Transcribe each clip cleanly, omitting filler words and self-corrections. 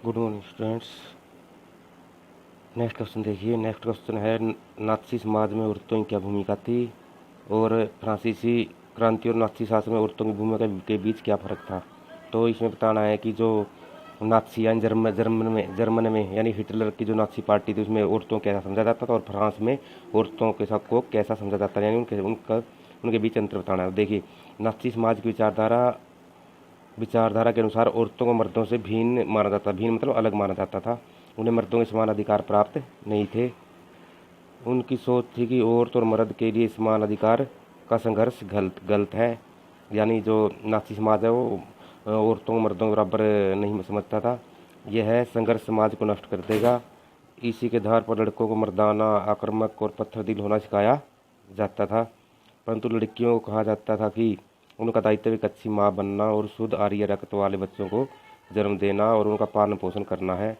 Good morning students. Next question देखिए। Next question है Nazi समाज में औरतों की क्या भूमिका थी और फ्रांसीसी क्रांति और नाथसी शासन में औरतों की भूमिका के बीच क्या फ़र्क था। तो इसमें बताना है कि जो नाथसी यानी जर्मन में यानी हिटलर की जो नाथसी पार्टी थी उसमें औरतों को कैसा समझा जाता था और फ्रांस में औरतों के साथ को कैसा समझा जाता है, यानी उनके बीच अंतर बताना है। देखिए, नाथसी समाज की विचारधारा के अनुसार औरतों को मर्दों से भिन्न माना जाता, भिन्न मतलब अलग माना जाता था। उन्हें मर्दों के समान अधिकार प्राप्त नहीं थे। उनकी सोच थी कि औरत और मर्द के लिए समान अधिकार का संघर्ष गलत है। यानी जो नाथसी समाज है वो औरतों को मर्दों के बराबर नहीं समझता था। यह संघर्ष समाज को नष्ट कर देगा। इसी के आधार पर लड़कों को मर्दाना, आक्रामक और पत्थर दिल होना सिखाया जाता था, परंतु लड़कियों को कहा जाता था कि उनका दायित्व एक अच्छी माँ बनना और शुद्ध आर्य रक्त वाले बच्चों को जन्म देना और उनका पालन पोषण करना है।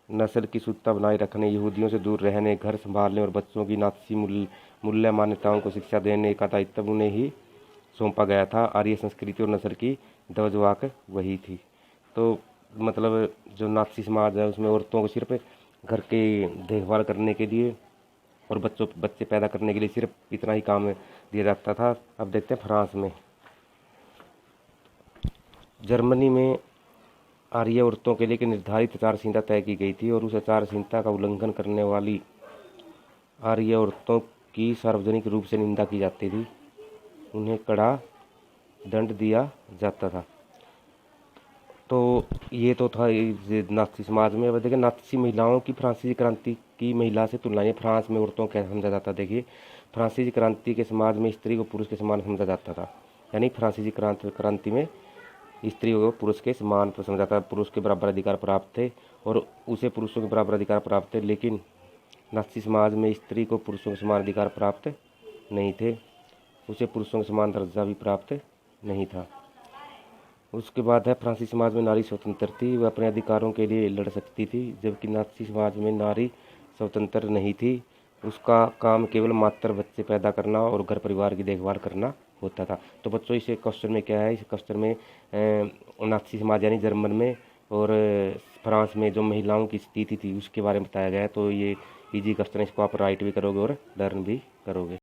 नस्ल की शुद्धता बनाए रखने, यहूदियों से दूर रहने, घर संभालने और बच्चों की नाथसी मूल्य मान्यताओं को शिक्षा देने का दायित्व उन्हें ही सौंपा गया था। आर्य संस्कृति और नस्ल की ध्वजवाहक वही थी। तो मतलब जो नाथसी समाज है उसमें औरतों को सिर्फ घर के देखभाल करने के लिए और बच्चे पैदा करने के लिए सिर्फ इतना ही काम दिया जाता था। अब देखते हैं फ्रांस में। जर्मनी में आर्य औरतों के लिए एक निर्धारित आचार संहिता तय की गई थी और उस आचार संहिता का उल्लंघन करने वाली आर्य औरतों की सार्वजनिक रूप से निंदा की जाती थी। उन्हें कड़ा दंड दिया जाता था। तो ये तो था नाथसी समाज में। अब देखिए, नाथसी महिलाओं की फ्रांसीसी क्रांति की महिला से तुलना है। फ्रांस में औरतों को कैसे समझा जाता। देखिए, फ्रांसीसी क्रांति के समाज में स्त्री को पुरुष के समान समझा जाता था। यानी फ्रांसीसी क्रांति में स्त्री को पुरुष के समान समझा जाता था, पुरुष के बराबर अधिकार प्राप्त थे और उसे पुरुषों के बराबर अधिकार प्राप्त थे। लेकिन नाथसी समाज में स्त्री को पुरुषों के समान अधिकार प्राप्त नहीं थे, उसे पुरुषों के समान दर्जा भी प्राप्त नहीं था। उसके बाद है फ्रांसीसी समाज में नारी स्वतंत्र थी, वह अपने अधिकारों के लिए लड़ सकती थी, जबकि नाथसी समाज में नारी स्वतंत्र नहीं थी। उसका काम केवल मात्र बच्चे पैदा करना और घर परिवार की देखभाल करना होता था। तो बच्चों, इस क्वेश्चन में क्या है, इस क्वेश्चन में नाथसी समाज यानी जर्मन में और फ्रांस में जो महिलाओं की स्थिति थी उसके बारे में बताया गया है। तो ये इजी क्वेश्चन है, इसको आप राइट भी करोगे और लर्न भी करोगे।